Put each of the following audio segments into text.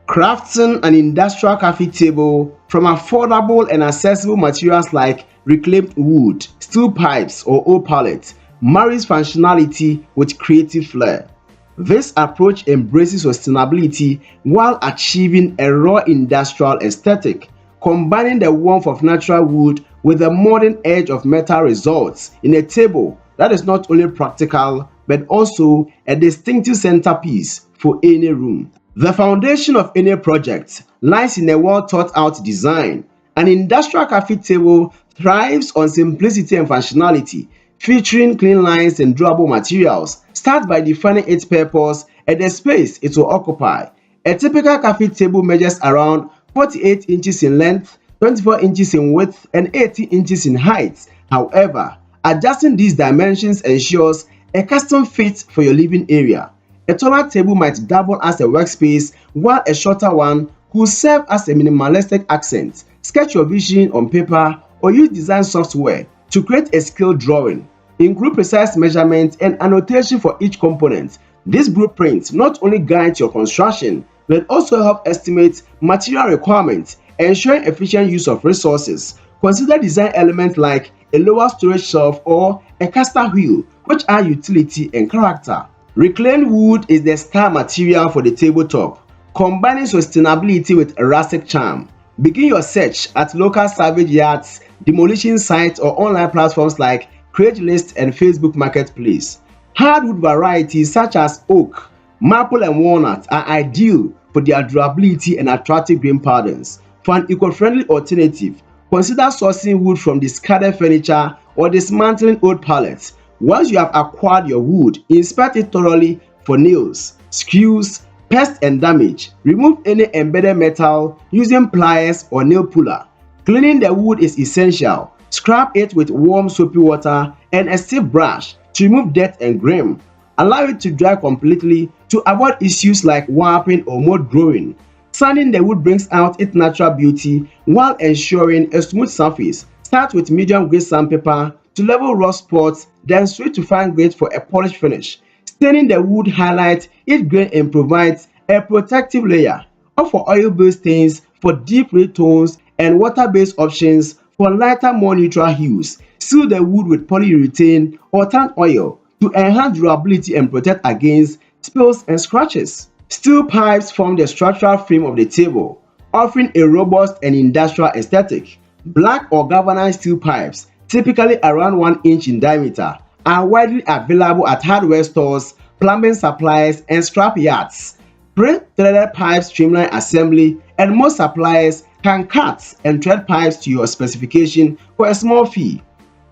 Crafting an industrial coffee table from affordable and accessible materials like reclaimed wood, steel pipes, or oak pallets marries functionality with creative flair. This approach embraces sustainability while achieving a raw industrial aesthetic, combining the warmth of natural wood with the modern edge of metal results in a table that is not only practical but also a distinctive centerpiece for any room. The foundation of any project lies in a well thought out design. An industrial coffee table thrives on simplicity and functionality, featuring clean lines and durable materials. Start by defining its purpose and the space it will occupy. A typical coffee table measures around 48 inches in length, 24 inches in width, and 18 inches in height. However, adjusting these dimensions ensures a custom fit for your living area. A taller table might double as a workspace, while a shorter one could serve as a minimalistic accent. Sketch your vision on paper or use design software to create a scale drawing. Include precise measurements and annotation for each component. This blueprint not only guides your construction, but also help estimate material requirements, ensuring efficient use of resources. Consider design elements like a lower storage shelf or a caster wheel, which add utility and character. Reclaimed wood is the star material for the tabletop, combining sustainability with a rustic charm. Begin your search at local salvage yards, demolition sites, or online platforms like Craigslist and Facebook Marketplace. Hardwood varieties such as oak, maple, and walnut are ideal for their durability and attractive green patterns. For an eco-friendly alternative, consider sourcing wood from discarded furniture or dismantling old pallets. Once you have acquired your wood, inspect it thoroughly for nails, screws, pests, and damage. Remove any embedded metal using pliers or nail puller. Cleaning the wood is essential. Scrub it with warm soapy water and a stiff brush to remove dirt and grime. Allow it to dry completely to avoid issues like warping or mold growing. Sanding the wood brings out its natural beauty while ensuring a smooth surface. Start with medium grade sandpaper to level rough spots, then switch to fine grade for a polished finish. Staining the wood highlights its grain and provides a protective layer. Opt for oil-based stains for deep red tones and water-based options for lighter, more neutral hues. Seal the wood with polyurethane or tan oil to enhance durability and protect against spills and scratches. Steel pipes form the structural frame of the table, offering a robust and industrial aesthetic. Black or galvanized steel pipes, typically around 1 inch in diameter, are widely available at hardware stores, plumbing suppliers, and scrap yards. Pre-threaded pipes streamline assembly, and most suppliers can cut and thread pipes to your specification for a small fee.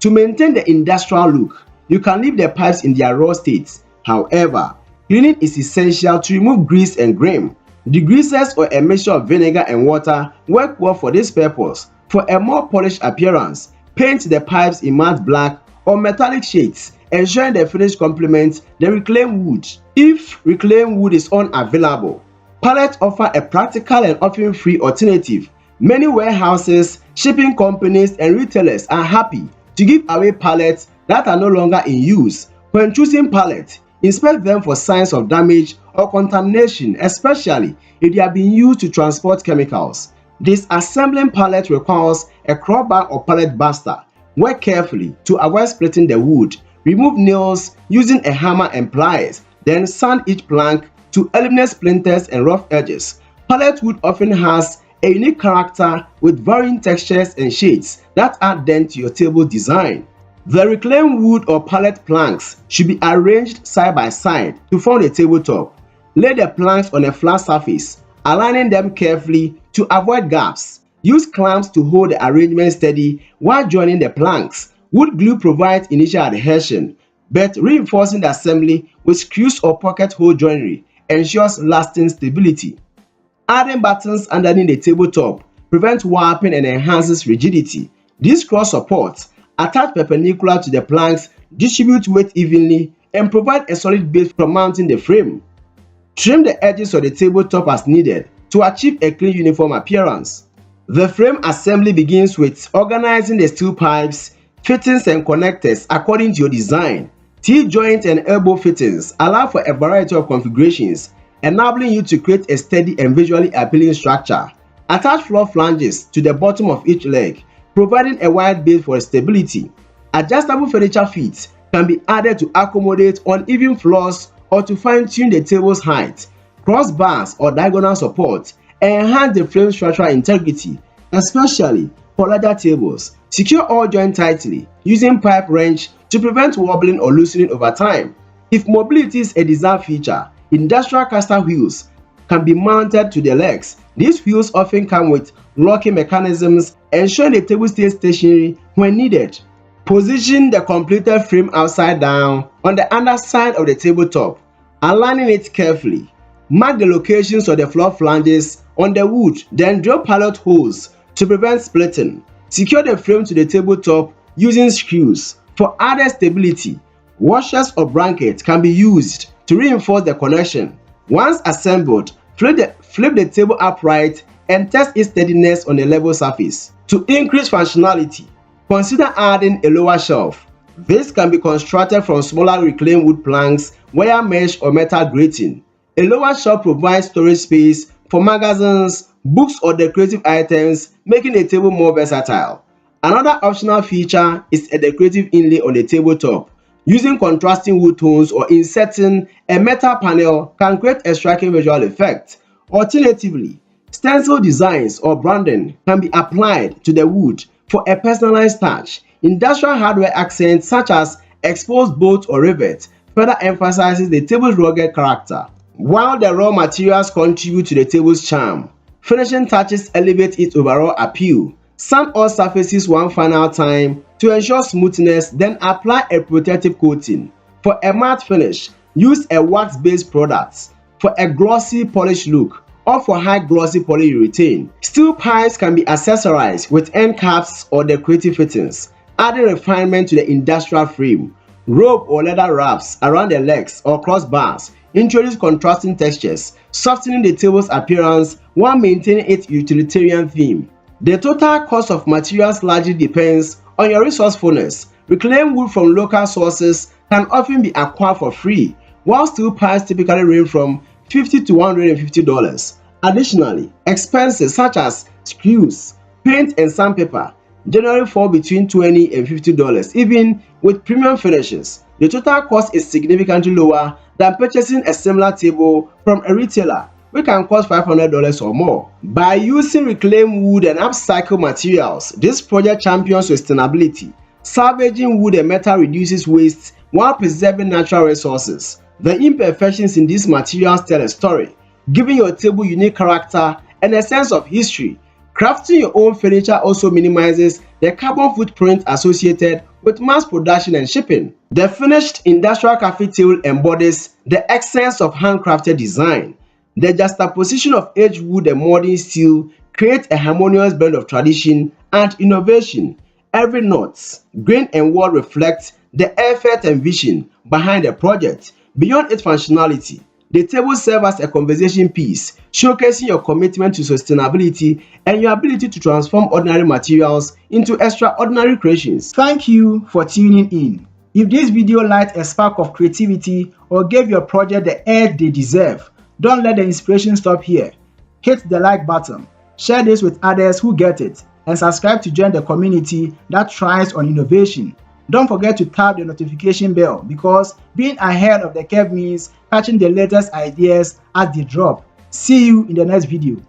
To maintain the industrial look, you can leave the pipes in their raw state. However, cleaning is essential to remove grease and grime. Degreasers or a mixture of vinegar and water work well for this purpose. For a more polished appearance, paint the pipes in matte black or metallic shades, ensuring the finish complements the reclaimed wood. If reclaimed wood is unavailable, pallets offer a practical and often free alternative. Many warehouses, shipping companies, and retailers are happy to give away pallets that are no longer in use. When choosing pallets, inspect them for signs of damage or contamination, especially if they are being used to transport chemicals. Disassembling pallets requires a crowbar or pallet buster. Work carefully to avoid splitting the wood. Remove nails using a hammer and pliers, then sand each plank to eliminate splinters and rough edges. Pallet wood often has a unique character with varying textures and shades that add depth to your table design. The reclaimed wood or pallet planks should be arranged side by side to form the tabletop. Lay the planks on a flat surface, aligning them carefully to avoid gaps. Use clamps to hold the arrangement steady while joining the planks. Wood glue provides initial adhesion, but reinforcing the assembly with screws or pocket hole joinery ensures lasting stability. Adding battens underneath the tabletop prevents warping and enhances rigidity. These cross supports, attached perpendicular to the planks, distribute weight evenly and provide a solid base for mounting the frame. Trim the edges of the tabletop as needed to achieve a clean, uniform appearance. The frame assembly begins with organizing the steel pipes, fittings, and connectors according to your design. T-joint and elbow fittings allow for a variety of configurations, enabling you to create a steady and visually appealing structure. Attach floor flanges to the bottom of each leg, providing a wide base for stability. Adjustable furniture feet can be added to accommodate uneven floors or to fine-tune the table's height. Crossbars or diagonal support enhance the frame structural integrity, especially for larger tables. Secure all joints tightly using pipe wrench to prevent wobbling or loosening over time. If mobility is a desired feature, industrial caster wheels can be mounted to the legs. These wheels often come with locking mechanisms, ensuring the table stays stationary when needed. Position the completed frame upside down on the underside of the tabletop, aligning it carefully. Mark the locations of the floor flanges on the wood, then drill pilot holes to prevent splitting. Secure the frame to the tabletop using screws. For added stability, washers or brackets can be used to reinforce the connection. Once assembled, flip the table upright and test its steadiness on a level surface. To increase functionality, consider adding a lower shelf. This can be constructed from smaller reclaimed wood planks, wire mesh, or metal grating. A lower shelf provides storage space for magazines, books, or decorative items, making the table more versatile. Another optional feature is a decorative inlay on the tabletop. Using contrasting wood tones or inserting a metal panel can create a striking visual effect. Alternatively, stencil designs or branding can be applied to the wood for a personalized touch. Industrial hardware accents such as exposed bolts or rivets further emphasizes the table's rugged character. While the raw materials contribute to the table's charm, finishing touches elevate its overall appeal. Sand all surfaces one final time to ensure smoothness, then apply a protective coating. For a matte finish, use a wax-based product for a glossy polished look, or for high glossy polyurethane. Steel pipes can be accessorized with end caps or decorative fittings, adding refinement to the industrial frame. Rope or leather wraps around the legs or crossbars introduce contrasting textures, softening the table's appearance while maintaining its utilitarian theme. The total cost of materials largely depends on your resourcefulness. Reclaimed wood from local sources can often be acquired for free, while steel pipes typically range from $50 to $150. Additionally, expenses such as screws, paint, and sandpaper generally fall between $20 and $50. Even with premium finishes, the total cost is significantly lower than purchasing a similar table from a retailer, which can cost $500 or more. By using reclaimed wood and upcycled materials, this project champions sustainability. Salvaging wood and metal reduces waste while preserving natural resources. The imperfections in these materials tell a story, giving your table unique character and a sense of history. Crafting your own furniture also minimizes the carbon footprint associated with mass production and shipping. The finished industrial cafe table embodies the essence of handcrafted design. The juxtaposition of aged wood and modern steel creates a harmonious blend of tradition and innovation. Every knot, grain, and word reflects the effort and vision behind the project. Beyond its functionality, the table serves as a conversation piece, showcasing your commitment to sustainability and your ability to transform ordinary materials into extraordinary creations. Thank you for tuning in. If this video lighted a spark of creativity or gave your project the edge they deserve, don't let the inspiration stop here. Hit the like button, share this with others who get it, and subscribe to join the community that thrives on innovation. Don't forget to tap the notification bell because being ahead of the curve means catching the latest ideas as they drop. See you in the next video.